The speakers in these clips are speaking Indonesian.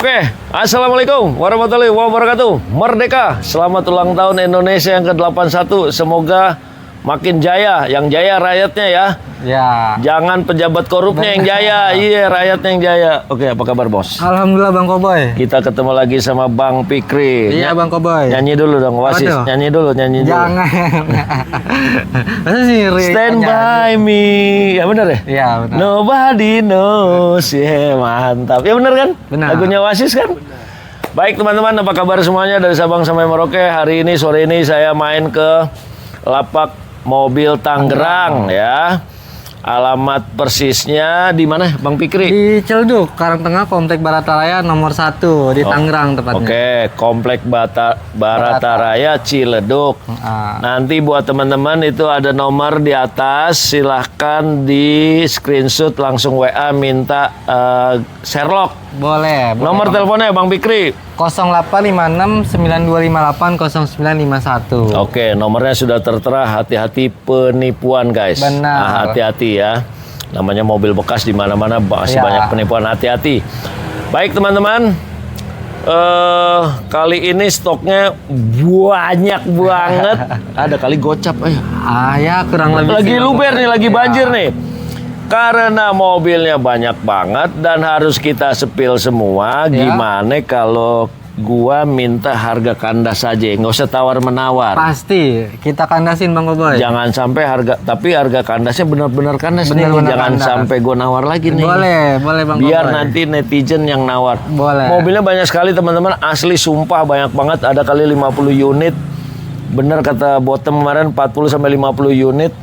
Oke, Assalamualaikum warahmatullahi wabarakatuh. Merdeka, selamat ulang tahun Indonesia yang ke-81. Semoga makin jaya, yang jaya rakyatnya ya. Ya. Jangan pejabat korupnya yang jaya, iya rakyatnya yang jaya. Oke, apa kabar bos? Alhamdulillah Bang Koboy. Kita ketemu lagi sama Bang Fikri. Iya Bang Koboy. Nyanyi dulu dong, Wasis. Waduh. Nyanyi dulu. Jangan. Masa sih Stand by me. Ya bener ya? Iya benar. Nobody knows. Ya mantap. Ya bener kan? Benar. Lagunya Wasis kan? Baik teman-teman, apa kabar semuanya dari Sabang sampai Merauke? Hari ini, sore ini saya main ke Lapak Mobil Tangerang ya. Alamat persisnya di mana, Bang Fikri? Di Celduk, Karangtengah, Komplek Barataraya nomor 1 di Tangerang tepatnya. Oke, Komplek Barataraya Ciledug. Nanti buat teman-teman itu ada nomor di atas, silahkan di screenshot langsung WA minta Sherlock. Boleh. Nomor teleponnya Bang Fikri. 0856 925 80951. Oke, nomornya sudah tertera. Hati-hati penipuan, guys. Benar. Nah, hati-hati ya. Namanya mobil bekas di mana-mana masih Ya. banyak penipuan. Hati-hati. Baik teman-teman. Kali ini stoknya banyak banget. Ada kali gocap ayo. Ya kurang lebih. Lagi sih, luber Bang nih, Koboy. lagi Ya. banjir nih. Karena mobilnya banyak banget dan harus kita sepil semua. Ya. Gimana kalau gua minta harga kandas saja, nggak usah tawar-menawar. Pasti kita kandasin Bang Koboy. Jangan sampai tapi harga kandasnya benar-benar kandas nih. Benar-benar Jangan kandas. sampai gua nawar lagi nih. Boleh Bang Biar Koboy. nanti netizen yang nawar. Boleh. Mobilnya banyak sekali teman-teman, asli sumpah banyak banget, ada kali 50 unit. Bener kata Bottom kemarin 40 sampai 50 unit.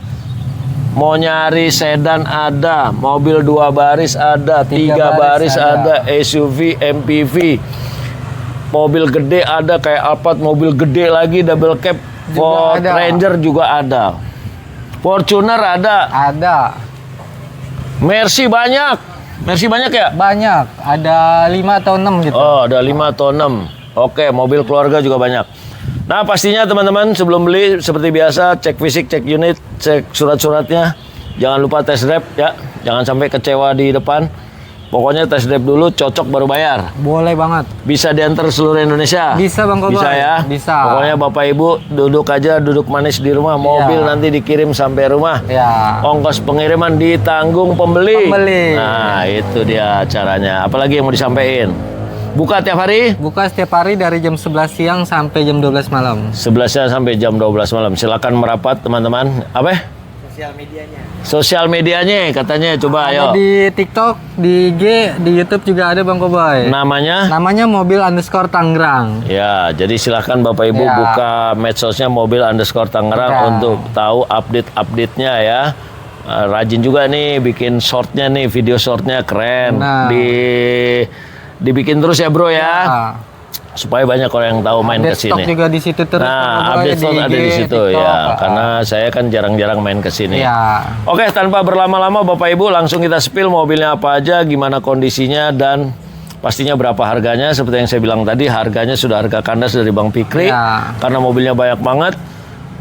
Mau nyari sedan ada, mobil 2 baris ada, 3 baris ada, SUV, MPV. Mobil gede ada kayak Alphard, mobil gede lagi double cab, Ford ada. Ranger juga ada. Fortuner ada. Ada. Mercy banyak. Mercy banyak ya? Banyak. Ada 5 atau 6 gitu. Oh, ada 5 atau 6. Oke, mobil keluarga juga banyak. Nah, pastinya teman-teman sebelum beli seperti biasa cek fisik, cek unit, cek surat-suratnya. Jangan lupa test drive ya. Jangan sampai kecewa di depan. Pokoknya test drive dulu, cocok baru bayar. Boleh banget. Bisa diantar seluruh Indonesia? Bisa Bang Koboy. Bisa ya? Bisa. Pokoknya Bapak Ibu duduk aja, duduk manis di rumah. Mobil nanti dikirim sampai rumah. Ya. Ongkos pengiriman ditanggung pembeli. Pembeli. Nah, itu dia caranya. Apalagi yang mau disampaikan? Buka tiap hari? Buka setiap hari dari jam 11 siang sampai jam 12 malam. 11 siang sampai jam 12 malam. Silakan merapat teman-teman. Apa? Sosial medianya katanya, coba ayo. Ada di TikTok, di IG, di YouTube juga ada Bang Koboy. Namanya? Namanya mobil_Tangerang. Ya, jadi silahkan Bapak Ibu Ya. buka medsosnya mobil_Tangerang Ya. untuk tahu update-update-nya ya. Rajin juga nih bikin shortnya nih, video shortnya keren. Nah. Dibikin terus ya bro ya. Ya. Supaya banyak orang yang tahu main ke Update stok sini. juga di situ terus. Bang Nah, Koboy, update stok ada di IG, situ TikTok. ya. Karena saya kan jarang-jarang main ke sini. Ya. Oke, tanpa berlama-lama Bapak Ibu langsung kita spill mobilnya apa aja, gimana kondisinya dan pastinya berapa harganya. Seperti yang saya bilang tadi, harganya sudah harga kandas dari Bang Fikri. Ya. Karena mobilnya banyak banget.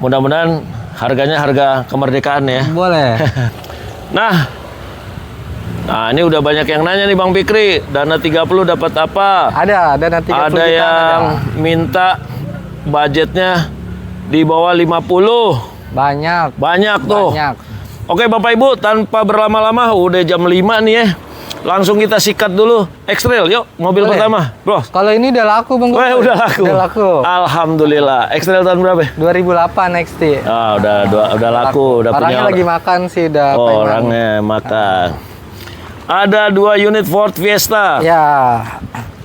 Mudah-mudahan harganya harga kemerdekaan ya. Boleh. Nah, ini udah banyak yang nanya nih Bang Fikri, dana 30 dapat apa? Ada nanti Ada yang minta budgetnya di bawah 50. banyak. Banyak tuh. Banyak. Oke Bapak Ibu, tanpa berlama-lama udah jam 5 nih ya. Langsung kita sikat dulu. X-Trail, yuk mobil Boleh. pertama, Bro. Kalau ini udah laku Bang Wah, Koboy. udah laku. Udah laku. Alhamdulillah. X-Trail tahun berapa? 2008 XT. Ah, udah laku, udah Orangnya punya lagi makan sih, udah Oh, pengen. orangnya makan. Ada 2 unit Ford Fiesta. Ya.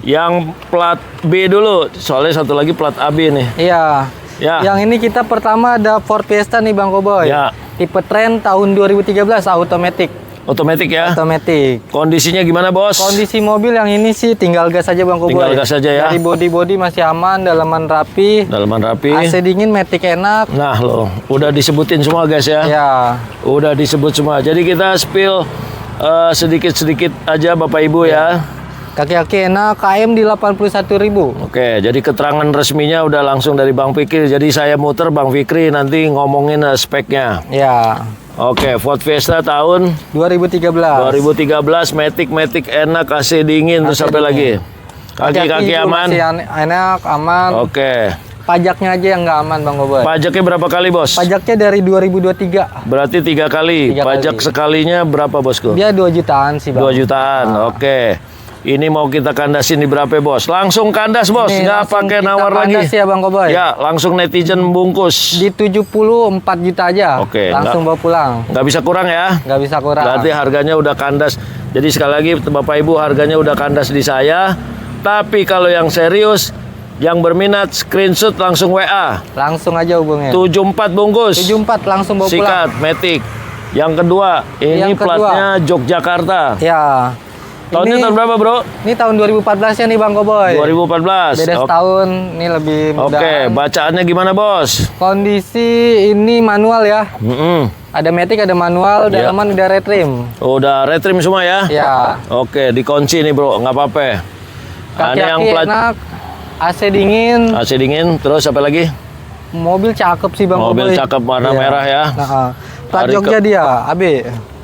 Yang plat B dulu, soalnya satu lagi plat AB nih. Iya. Ya. Yang ini kita pertama ada Ford Fiesta nih Bang Koboy. Ya. Tipe Trend tahun 2013 automatic. Otomatis ya. Automatic. Kondisinya gimana, Bos? Kondisi mobil yang ini sih tinggal gas aja Bang Koboy. Tinggal gas aja ya. Dari body masih aman, dalaman rapi. Dalaman rapi. AC dingin, matic enak. Nah, loh, udah disebutin semua guys ya. Ya. Udah disebut semua. Jadi kita spill sedikit-sedikit aja Bapak Ibu ya. Kaki-kaki enak, KM di 81.000. Oke, jadi keterangan resminya udah langsung dari Bang Fikri. Jadi saya muter Bang Fikri nanti ngomongin speknya. Ya. Oke, Ford Fiesta tahun 2013. 2013, matic enak, AC dingin, terus AC apa lagi? Kaki-kaki juga aman. masih enak, aman. Oke. Pajaknya aja yang nggak aman Bang Koboy. Pajaknya berapa kali, Bos? Pajaknya dari 2023. Berarti 3 kali. Tiga Pajak kali. sekalinya berapa, Bosku? Dia 2 jutaan sih Bang. 2 jutaan. Oke. Ini mau kita kandasin di berapa, Bos? Langsung kandas, Bos. Nih, Nggak langsung pakai kita nawar lagi. kandas ya Bang Koboy. Ya, langsung netizen bungkus. Di 74 juta aja. Oke, Langsung bawa pulang. Nggak bisa kurang ya. Nggak bisa kurang. Berarti harganya udah kandas. Jadi sekali lagi Bapak Ibu, harganya udah kandas di saya. Tapi kalau yang serius, yang berminat screenshot langsung WA. Langsung aja hubungin. 74 bungkus. 74 langsung bawa pulang. Sikat, Matic. Yang kedua, ini Yang kedua. platnya Yogyakarta. Ya. Tahunnya Ini- tahun berapa, Bro? Ini tahun 2014 ya nih Bang Koboy. 2014. Beda Oke. setahun, ini lebih mudah. Oke, bacaannya gimana, Bos? Kondisi ini manual ya. Mm-mm. Ada matic, ada manual, Ya. dalaman udah retrim. Udah retrim semua ya? Ya. Oke, dikunci nih, Bro. Nggak apa-apa. Ada yang Kaki-kaki plat enak, AC dingin, AC dingin, terus apa lagi? mobil cakep sih Bang Mobil Koboy. cakep, warna Iya. merah ya. Nah, plat Hari Jogja dia, AB.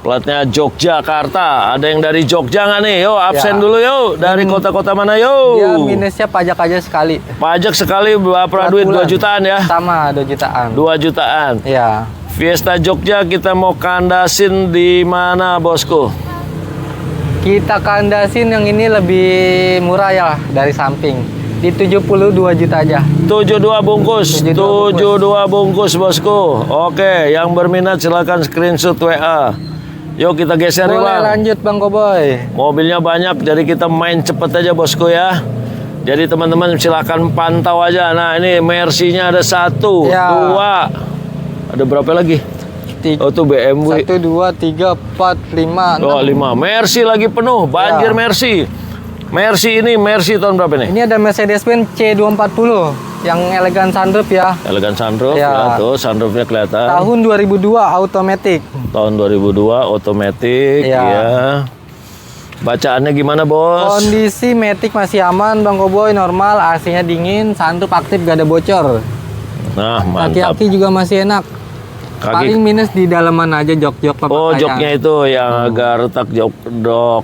Platnya Yogyakarta. Ada yang dari Jogja nggak nih? Yo, absen Ya. dulu yuk. Dari kota-kota mana yo? Dia minusnya pajak aja sekali. Pajak sekali berapa Plat duit? 2 bulan. jutaan ya? Sama 2 jutaan. 2 jutaan. Ya. Fiesta Jogja kita mau kandasin di mana, Bosku? Kita kandasin yang ini lebih murah ya dari samping. Di 72 juta aja. 72 bungkus. 72 72 bungkus, Bosku. Oke, yang berminat silakan screenshot WA. Yuk kita geser nih, Boleh Bang. lanjut Bang Koboy. Mobilnya banyak, jadi kita main cepet aja, Bosku ya. Jadi teman-teman silakan pantau aja. Nah, ini Mercy-nya ada 1, Ya. 2. Ada berapa lagi? Oh, tuh BMW. 1, 2, 3, 4, 5, 6. Oh, 5. Mercy lagi penuh, banjir Ya. Mercy. Mercy ini, Mercy tahun berapa nih? Ini ada Mercedes-Benz C240 yang elegan sunroof ya. Elegan sunroof, ya, Ya. tuh sunroofnya kelihatan. Tahun 2002 automatic. Tahun 2002, otomatis, Ya. ya. Bacaannya gimana, Bos? Kondisi matic masih aman Bang Koboy, normal, AC-nya dingin, sunroof aktif, gak ada bocor. Nah, mantap. Kaki-kaki juga masih enak. Paling minus di dalaman aja jok-jok Oh, pemakaian. joknya itu yang agak retak, jok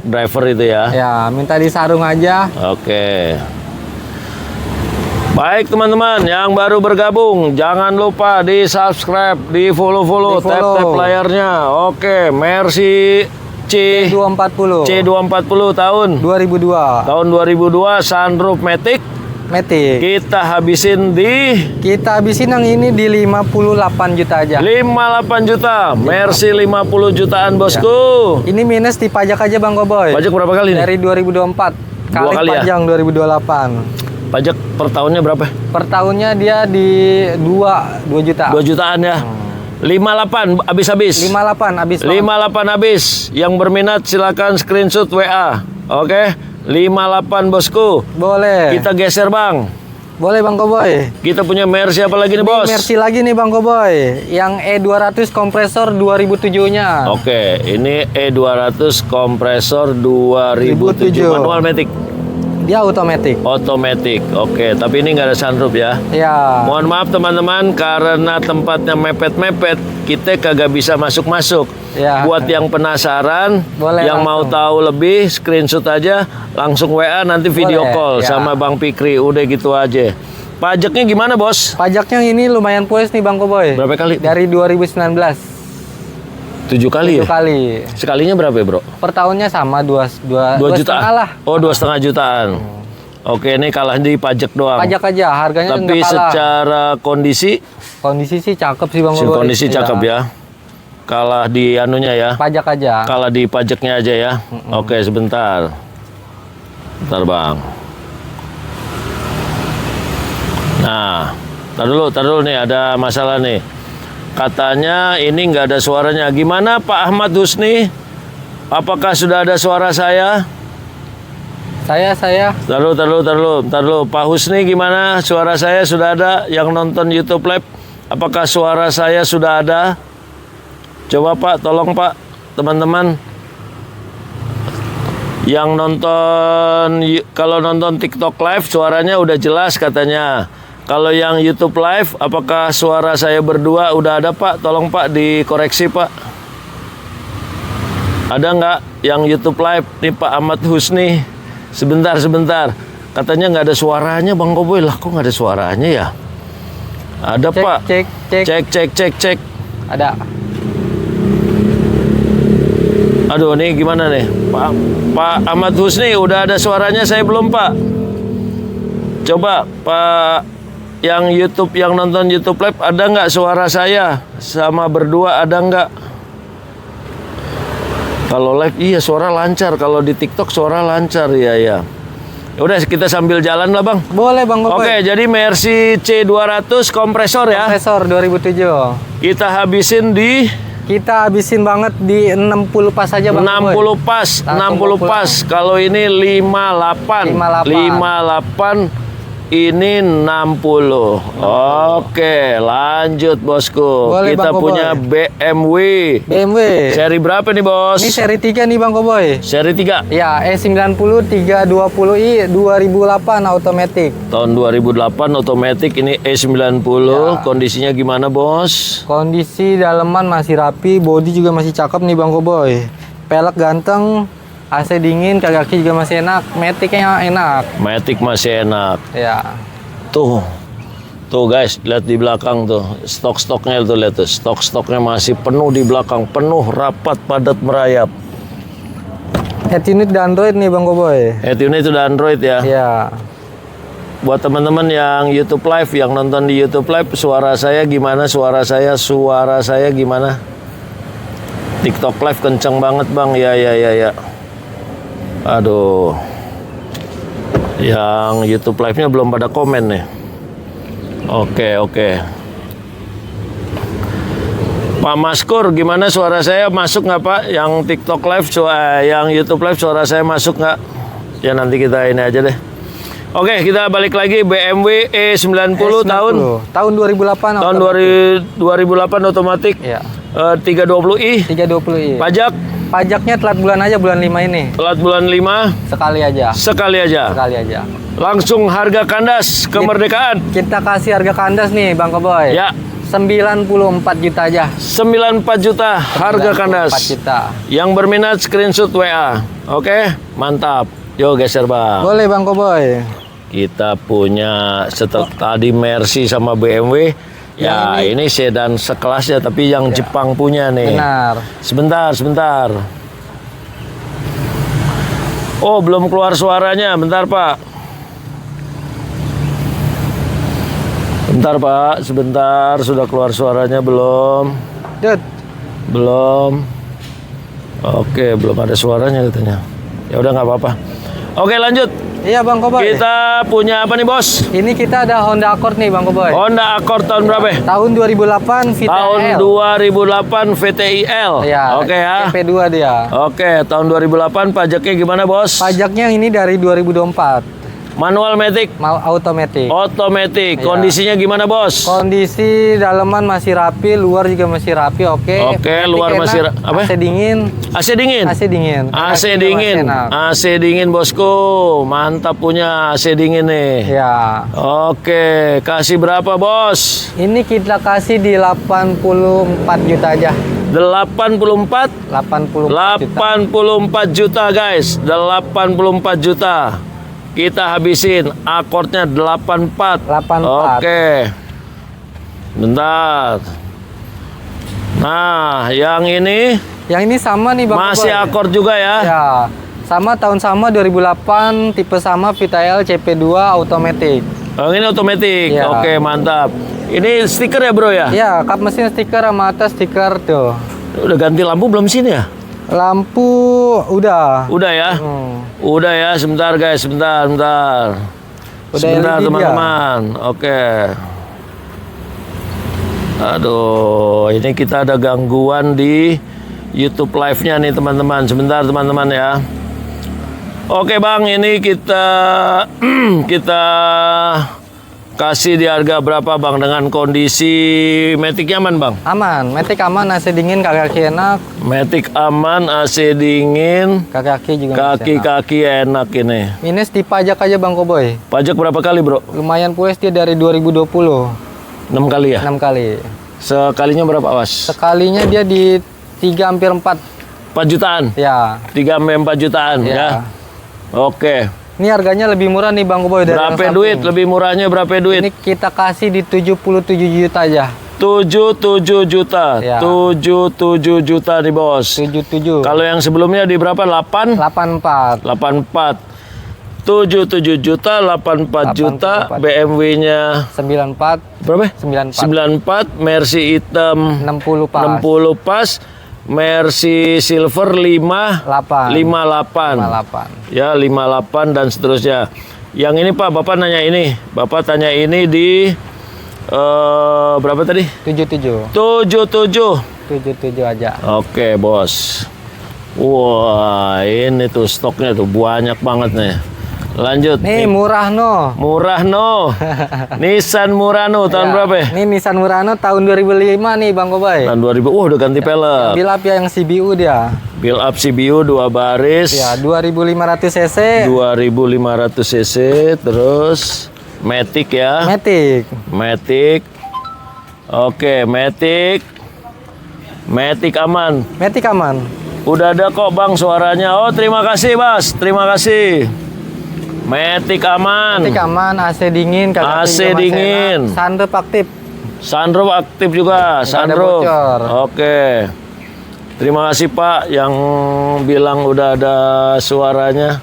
driver itu ya. Ya, minta disarung aja. Oke. Baik teman-teman yang baru bergabung, jangan lupa di subscribe, di follow-follow, Di-follow. tap layarnya. Oke, Mercy C240. C240 tahun 2002. tahun 2002 sunroof matic. Matic. Kita habisin di Kita habisin yang ini di 58 juta aja. 58 juta. Mercy 50 jutaan, Bosku. Ini minus di pajak aja Bang Koboy. Pajak berapa kali nih? Dari 2024. Dua kali ya? Pajang 2028. Pajak per tahunnya berapa? Per tahunnya dia di 2 juta. 2 jutaan ya. 58 habis-habis. 58 habis. Bang. 58 habis. Yang berminat silakan screenshot WA. Oke. 58, Bosku. Boleh. Kita geser, Bang. Boleh Bang Koboy. Kita punya Mercy apa lagi nih, Ini Bos? Mercy lagi nih Bang Koboy. Yang E200 kompresor 2007-nya. Oke, ini E200 kompresor 2007 2007. manual matic. Dia automatic. Otomatis. Oke, tapi ini nggak ada sunroof ya. Ya. Mohon maaf teman-teman karena tempatnya mepet-mepet, kita kagak bisa masuk-masuk. Ya. Buat yang penasaran, Boleh yang mau langsung. tahu lebih, screenshot aja, langsung WA nanti video Boleh, call ya. sama Bang Fikri. Udah gitu aja. Pajaknya gimana, Bos? Pajaknya ini lumayan puas nih Bang Koboy. Berapa kali? Dari 2019. 7 kali 7 ya? kali. Sekalinya berapa ya, Bro? Per tahunnya sama 2 2 juta lah. Oh, 2,5 jutaan. Oke, ini kalah di pajak doang. Pajak aja, harganya Tapi nggak kalah. secara kondisi, Kondisi sih cakep sih Bang Koboy. kondisi cakep ya. Kalah di anunya ya. Pajak aja. Kalah di pajaknya aja ya. Oke, sebentar. Bentar, Bang. Nah, tar dulu nih, ada masalah nih. Katanya ini nggak ada suaranya. Gimana Pak Ahmad Husni? Apakah sudah ada suara saya? Saya Tar dulu. Pak Husni gimana? Suara saya sudah ada yang nonton YouTube Live. Apakah suara saya sudah ada? Coba Pak, tolong Pak, teman-teman. Yang nonton, kalau nonton TikTok Live suaranya udah jelas katanya. Kalau yang YouTube Live, apakah suara saya berdua udah ada Pak? Tolong Pak dikoreksi Pak. Ada nggak yang YouTube Live nih Pak Ahmad Husni? Sebentar. Katanya nggak ada suaranya Bang Koboy. Lah kok nggak ada suaranya ya? Ada Cek, Pak. cek. Cek. Ada. Aduh, nih gimana nih? Pak Ahmad Husni, udah ada suaranya, saya belum Pak. Coba Pak yang YouTube, yang nonton YouTube Live, ada nggak suara saya? Sama berdua ada nggak? Kalau live iya suara lancar, kalau di TikTok suara lancar, ya. Udah kita sambil jalan lah Bang. Boleh Bang Koboy. Oke, jadi Mercy C200 kompresor ya. Kompresor 2007. Kita habisin di Kita habisin banget di 60 pas aja Bang 60 Koboy. pas, Langsung 60 pas. Kalau ini 58. 58. Ini 60. Oke, lanjut bosku. Boleh, Kita Bang Koboy. punya BMW. BMW. Seri berapa nih, Bos? Ini seri 3 nih Bang Koboy. Seri 3. Ya, E90 320i 2008 automatic. Tahun 2008 otomatis, ini E90. Ya. Kondisinya gimana, Bos? Kondisi daleman masih rapi, bodi juga masih cakep nih Bang Koboy. Pelek ganteng, AC dingin, kaki juga masih enak, maticnya enak. Matic masih enak. Ya. Tuh guys, lihat di belakang tuh. Stok-stoknya tuh, lihat tuh. Stok-stoknya masih penuh di belakang. Penuh, rapat, padat, merayap. Head unit dan Android nih Bang Koboy. Head unit itu udah Android ya. Ya. Buat teman-teman yang YouTube Live, yang nonton di YouTube Live, suara saya gimana? Suara saya gimana? TikTok Live kenceng banget Bang. Ya. Aduh. Yang YouTube Live-nya belum pada komen nih. Oke. Pak Maskur, gimana suara saya masuk nggak Pak? Yang TikTok Live, yang YouTube Live suara saya masuk nggak? Ya nanti kita ini aja deh. Oke, kita balik lagi BMW E90 tahun 2008. Tahun 2008 otomatis. Ya. 320i. 320i. Pajaknya telat bulan aja, bulan 5 ini. telat bulan 5. Sekali aja. Sekali aja. Langsung harga kandas kemerdekaan. Kita kasih harga kandas nih Bang Koboy. Ya. 94 juta aja. 94 juta harga 94 kandas. juta. Yang berminat screenshot WA. Oke, mantap. Yo geser Bang. Boleh Bang Koboy. Kita punya tadi Mercy sama BMW. Ya, ini sedan sekelasnya tapi yang Jepang punya nih. Benar. Sebentar. Oh, belum keluar suaranya. Bentar, Pak. Sebentar. Sudah keluar suaranya belum? Belum. Oke, belum ada suaranya katanya. Ya udah nggak apa-apa. Oke, lanjut. Iya Bang Koboy. Kita punya apa nih Bos? Ini kita ada Honda Accord nih Bang Koboy. Honda Accord tahun berapa? Tahun 2008 VTIL. Tahun 2008 VTIL. Ya, Oke ya. CP2 dia. Oke, tahun 2008 pajaknya gimana Bos? Pajaknya ini dari 2024. Manual matic. Automatic. Otomatis. Iya. Kondisinya gimana Bos? Kondisi daleman masih rapi, luar juga masih rapi, oke. Oke, luar enak, masih apa? AC dingin. AC dingin. AC dingin. AC Kakinya dingin. masih enak. AC dingin bosku. Mantap punya AC dingin nih. Ya. Oke, kasih berapa Bos? Ini kita kasih di 84 juta aja. 84. 84 84 juta juta. guys. 84 juta. Kita habisin akordnya 84. 84. Oke. Bentar. Nah, yang ini Yang ini sama nih Bang masih Koboy. akord juga ya. Ya. Sama tahun sama 2008, tipe sama VTIL CP2 automatic. Yang ini otomatis. Ya. Oke, mantap. Ini stiker ya, Bro ya? Ya, kap mesin stiker sama atas stiker tuh. Udah ganti lampu belum sini ya? Lampu udah. Udah ya? Udah ya, sebentar guys, sebentar. Udah Sebentar LED teman-teman. Oke. Aduh, ini kita ada gangguan di YouTube live-nya nih teman-teman. Sebentar teman-teman ya. Oke Bang, ini kita kasih di harga berapa Bang dengan kondisi Matic aman Bang? Aman, Matic aman, AC dingin, kaki enak. Matic aman, AC dingin, Kaki juga masih enak. kaki-kaki enak ini. Minus di pajak aja Bang Koboy. Pajak berapa kali Bro? Lumayan puas dia dari 2020. 6 kali ya? 6 kali. Sekalinya berapa Awas? Sekalinya dia di 3 hampir 4. 4 jutaan? Ya. 3 sampai 4 jutaan ya? Ya. Oke. Ini harganya lebih murah nih Bang Boy dari yang Berapa samping. duit? Lebih murahnya berapa duit? Ini kita kasih di 77 juta aja. 77 juta. Ya. 77 juta nih, Bos. 77. Kalau yang sebelumnya di berapa? 8? 84. 84. 77 juta, 84 juta. 84. BMW-nya 94. berapa? 94. 94. Mercy hitam 60 pas. 60 pas. Mercy silver 8. 58. 58. Ya, 58 dan seterusnya. Yang ini Pak, Bapak nanya ini. Bapak tanya ini di berapa tadi? 77. 77. 77 aja. Oke, Bos. Wah, ini tuh stoknya tuh banyak banget nih. Lanjut. Nih murah no. Murah no. Nissan Murano tahun Ya, berapa ya? Ini Nissan Murano tahun 2005 nih Bang Kobai. Tahun 2000. Udah ganti pelek. Build up yang CBU dia. Build up CBU 2 baris. Ya, 2500 cc. 2500 cc. Terus Matic ya. Matic. Matic. Oke, Matic. Matic aman. Matic aman. Udah ada kok Bang suaranya. Oh, terima kasih, Bas. Terima kasih. Matic aman. Matic aman, AC dingin, kagak AC dingin. Sunroof aktif. Sunroof aktif juga, Nggak ada sunroof. bocor. Oke. Terima kasih Pak yang bilang udah ada suaranya.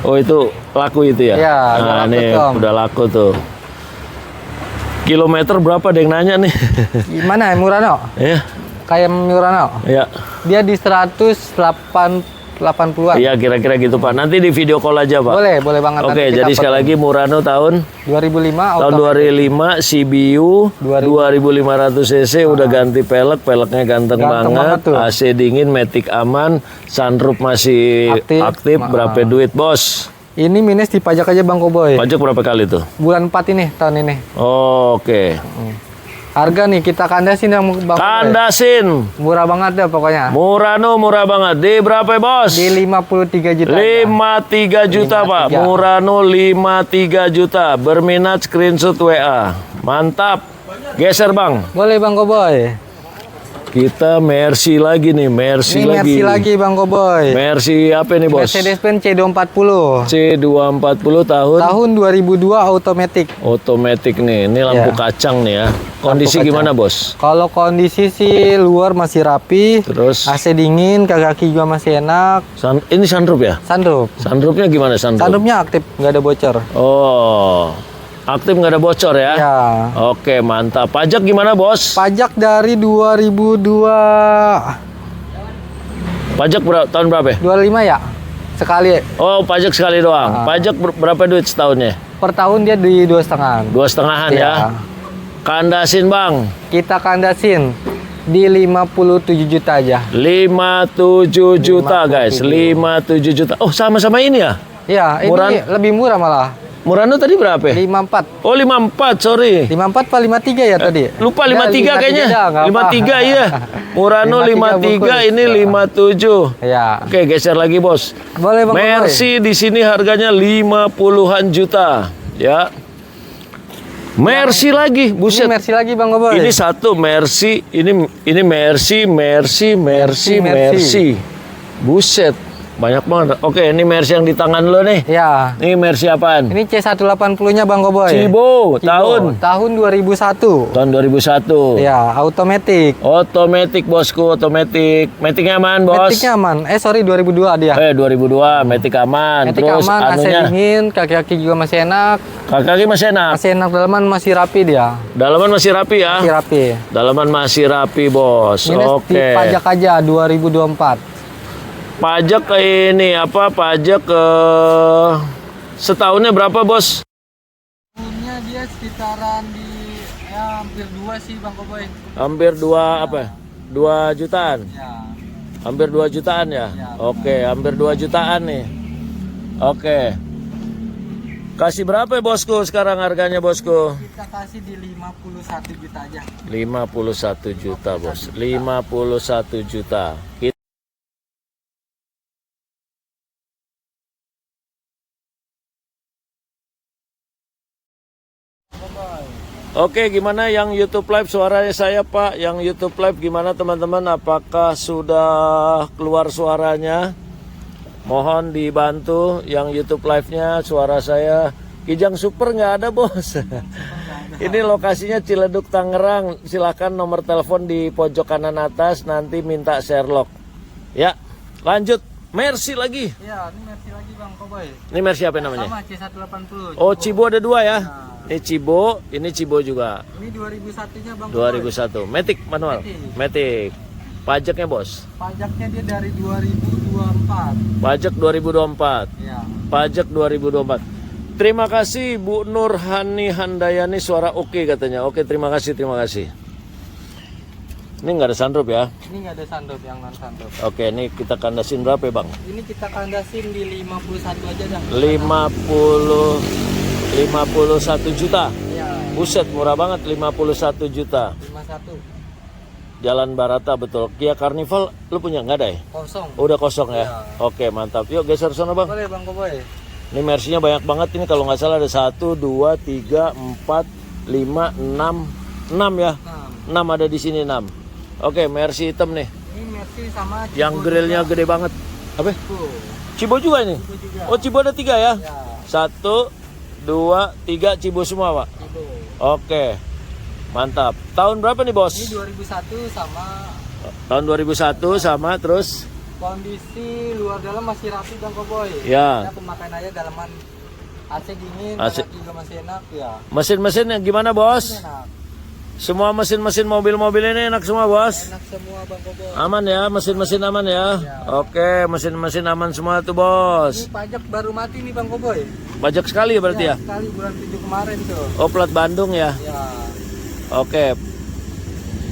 Oh, itu laku itu ya? Ya, udah nah, laku ini tuh, Om. udah laku tuh. Kilometer berapa ada yang nanya nih? Gimana Murano? Ya, Kayak Murano. ya. Dia di 180-an. Iya, kira-kira gitu Pak. Nanti di video call aja Pak. Boleh banget. Oke, Nanti kita jadi sekali potong. lagi Murano tahun 2005 tahun auto. 2005 CBU 2500 cc udah ganti peleknya ganteng, Ganteng banget banget, tuh. AC dingin, Matic aman, sunroof masih aktif. Berapa duit Bos? Ini minus dipajak aja Bang Koboy. Pajak berapa kali tuh? Bulan 4 ini, tahun ini. Oh, oke. Harga nih kita kandasin yang Bang Koboy. Kandasin Murah banget dah pokoknya. Murano murah banget. Di berapa Bos? Di 53 juta. 53 juta Pak. 53. Murano 53 juta. Berminat screenshot WA. Mantap. Geser Bang. Boleh Bang Koboy. Kita Mercy lagi nih, Mercy Ini lagi. Mercy lagi Bang Koboy. Mercy apa nih Bos? Mercedes-Benz C240. C240 tahun Tahun 2002 automatic. otomatis nih. Ini lampu Ya. kacang nih ya. Kondisi kacang. gimana Bos? Kalau kondisi sih luar masih rapi. Terus AC dingin, kaki juga masih enak. ini sunroof ya? Sunroof. Sunroofnya gimana sunroof? Sunroofnya aktif, nggak ada bocor. Oh, aktif nggak ada bocor ya? Ya. Oke, mantap. Pajak gimana Bos? Pajak dari 2002 Pajak tahun berapa ya? 25 ya? Sekali. Oh, pajak sekali doang. Pajak berapa duit setahunnya? Per tahun dia di 2,5. 2,5 Iya. ya? Kandasin Bang. Kita kandasin di 57 juta aja. 57 juta guys, 57 juta. Oh, sama-sama ini ya? Ya, ini Murah. lebih murah malah. Murano tadi berapa ya? 54. Oh, 54, sorry. 54 apa 53 ya tadi? Lupa Ya, 53 kayaknya. dah, nggak apa. 53 iya. Murano 53, 53 ini 57. Ya. Oke, geser lagi, Bos. Boleh Bang. Mercy di sini harganya 50-an juta, ya. Mercy lagi, Ini buset. Mercy lagi Bang Koboy. Ini satu Mercy, ini Mercy. Buset, banyak banget. Oke, ini Mercy yang di tangan lo nih. Ya. Ini Mercy apaan? Ini C180-nya Bang Koboy. Cibo, tahun Tahun 2001. tahun 2001. Ya, automatic. Otomatis Bosku, otomatis. Maticnya aman, Bos. Matic aman. Sorry 2002 dia. 2002, Matic aman. Matic Terus aman, AC anunya, dingin, kaki-kaki juga masih enak. kaki masih enak. Masih enak, dalaman masih rapi dia. Dalaman masih rapi ya. Masih rapi. Dalaman masih rapi, Bos. Minus Oke. di pajak aja 2024. Pajak ke ini apa? Pajak ke setahunnya berapa, Bos? Tahunnya dia sekitaran di hampir 2 sih Bang Koboy. Hampir 2 apa? 2 jutaan. Ya. Hampir 2 jutaan ya? Ya, Oke, hampir 2 jutaan nih. Oke. Kasih berapa ya, Bosku sekarang harganya, Bosku? Kita kasih di 51 juta aja. 51 juta, Bos. 51 juta. Oke, gimana yang YouTube Live suaranya saya, Pak? Yang YouTube Live gimana, teman-teman? Apakah sudah keluar suaranya? Mohon dibantu yang YouTube live-nya, suara saya Kijang Super nggak ada bos. Ini lokasinya Ciledug Tangerang. Silahkan nomor telepon di pojok kanan atas, nanti minta Sherlock. Ya, lanjut. Mercy lagi. Iya, ini Mercy lagi Bang Koboy. Ini Mercy apa namanya? Sama C180. Oh, Cibo ada dua ya. Ini Cibo, ini Cibo juga. Ini 2001-nya Bang 2001. Matic manual. Matic. Pajaknya bos. Pajaknya dia dari 2024. Pajak 2024. Iya. Pajak 2024. Terima kasih Bu Nurhani Handayani, suara oke katanya. Oke, terima kasih, terima kasih. Ini nggak ada sunroof ya? Ini nggak ada sunroof, yang non sunroof. Oke, ini kita kandasin berapa ya Bang? Ini kita kandasin di 51 aja dah. 51 juta. Iya. Buset, murah banget, 51 juta. 51. Jalan Barata, betul. Kia Carnival lu punya nggak ada ya? Kosong. Udah kosong ya? Iya. Oke, mantap. Yuk geser sana Bang. Boleh Bang Koboy. Ini Mercy-nya banyak banget ini, kalau nggak salah ada 1, 2, 3, 4, 5, 6 ya? 6 ada di sini 6. Oke, Mercy hitam nih. Ini Mercy sama Cibo Yang grillnya juga. gede banget. Apa? Cibo. Cibo juga ini? Cibo juga. Oh, Cibo ada 3 ya? Ya, 1, 2, 3 Cibo semua Pak. Cibo. Oke, mantap. Tahun berapa nih bos? Ini 2001 sama Tahun 2001 sama terus? kondisi luar dalam masih rapi Bang Koboy. Ya. Pemakaian aja dalaman AC dingin, AC. AC juga masih enak ya. Mesin-mesin yang gimana bos? Enak. Semua mesin-mesin mobil-mobil ini enak semua bos? Enak semua Bang Koboy. Aman ya, mesin-mesin aman ya? Oke, mesin-mesin aman semua tuh bos. Ini pajak baru mati nih Bang Koboy. Pajak sekali ya berarti ya? Sekali bulan 7 kemarin tuh. Oh, plat Bandung ya? Ya. Oke.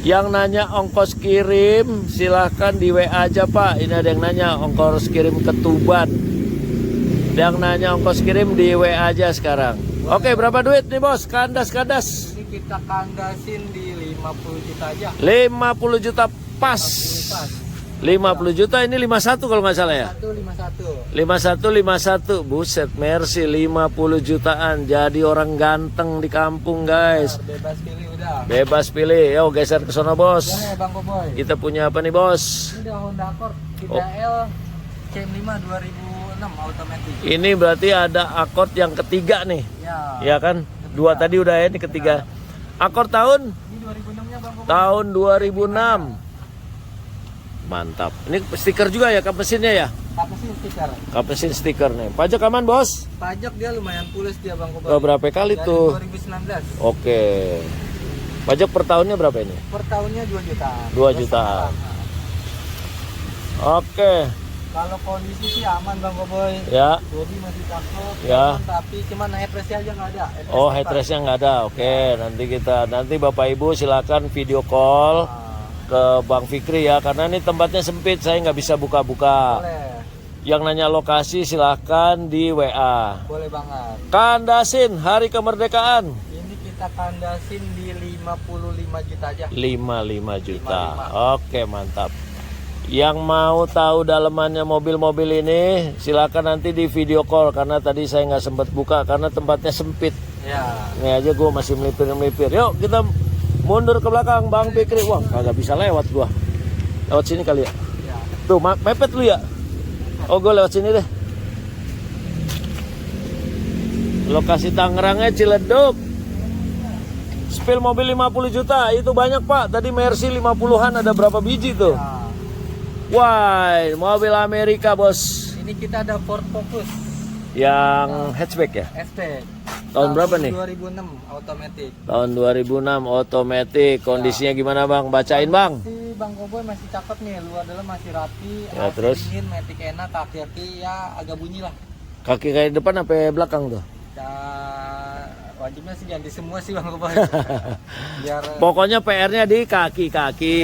Yang nanya ongkos kirim silahkan di WA aja Pak. Ini ada yang nanya ongkos kirim ke Tuban. Yang nanya ongkos kirim di WA aja sekarang. Oke, berapa duit nih bos? Kandas-kandas. Ini kita kandasin di 50 juta aja. 50 juta pas. 50 juta ini 51 kalau nggak salah ya? 51. 51 buset, Mercy 50 jutaan. Jadi orang ganteng di kampung guys. Bebas pilih udah. Bebas pilih. Yo geser ke sana bos. Boleh Bang Koboy. Kita punya apa nih bos? Ini udah Honda Accord 3L CM5 2006 automatic. Ini berarti ada Accord yang ketiga nih. Ya. Ya kan? Dua tadi udah ya, ini ketiga. Accord tahun? Ini 2006-nya Bang Koboy. Tahun 2006. Mantap. Ini stiker juga ya kap mesinnya ya? Kap mesin stiker. Kap mesin stiker nih. Pajak aman bos? Pajak dia lumayan pules dia Bang Koboy. Oh, berapa kali Dari tuh? 2019. Oke. Pajak per tahunnya berapa ini? Per tahunnya 2 juta. 2 juta. Oke. Kalau kondisi sih aman Bang Koboy. Ya. Bodi masih cakep. Ya. Tapi cuman headrest-nya aja nggak ada. Oh, headrest-nya nggak ada. Oke, nanti Bapak Ibu silakan video call ke Bang Fikri ya, karena ini tempatnya sempit, saya nggak bisa buka-buka. Boleh. Yang nanya lokasi silahkan di WA. Boleh banget. Kandasin hari kemerdekaan. Ini kita kandasin di 55 juta aja. 55 juta. Oke, mantap. Yang mau tahu dalamannya mobil-mobil ini silakan nanti di video call, karena tadi saya nggak sempat buka karena tempatnya sempit. Ya. Ini aja gue masih melipir-melipir. Yuk kita mundur ke belakang Bang Fikri. Wah, kagak bisa lewat gua. Lewat sini kali ya. Ya. Tuh, mepet lu ya. Oh, gue lewat sini deh. Lokasi Tangerangnya Ciledug. Spill mobil 50 juta. Itu banyak, Pak. Tadi Mercy 50-an, ada berapa biji tuh? Ya. Wah, mobil Amerika, Bos. Ini kita ada Ford Focus Yang hatchback ya? SP. Tahun berapa nih? 2006 automatic. Tahun 2006 otomatis. Kondisinya gimana, Bang? Bacain, Bang. Si Bang Koboy masih cakep nih, luar dalam masih rapi. Ya, AC terus? dingin, matic enak, kaki-kaki ya agak bunyi lah. Kaki kayak depan apa belakang tuh? Dan wajibnya sih ganti semua sih Bang Koboy. Biar Pokoknya PR-nya di kaki-kaki.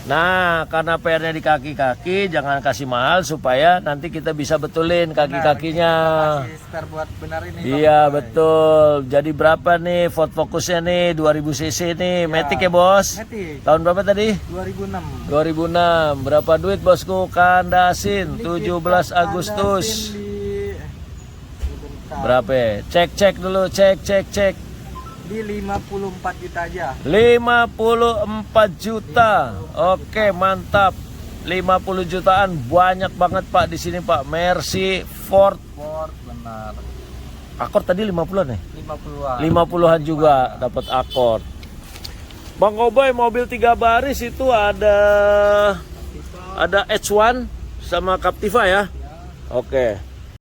Nah, karena PR-nya di kaki-kaki, jangan kasih mahal supaya nanti kita bisa betulin kaki-kakinya. kasih spare buat benerin nih. Bang Iya, Koboy. betul. Jadi berapa nih Ford Focusnya nih? 2000 cc nih. Matic ya, Bos? Matic Tahun berapa tadi? 2006. 2006. Berapa duit, Bosku? Kandasin Ini 17 kita Agustus. kandasin sebentar. Berapa? Cek dulu, cek. Di 54 juta aja. 54 juta. Oke, mantap. 50 jutaan banyak banget Pak di sini Pak. Mercy, Ford, benar. Accord tadi 50-an ya? 50-an. 50-an juga dapat Accord. Bang Koboy, mobil 3 baris itu ada H1 sama Captiva ya? Oke.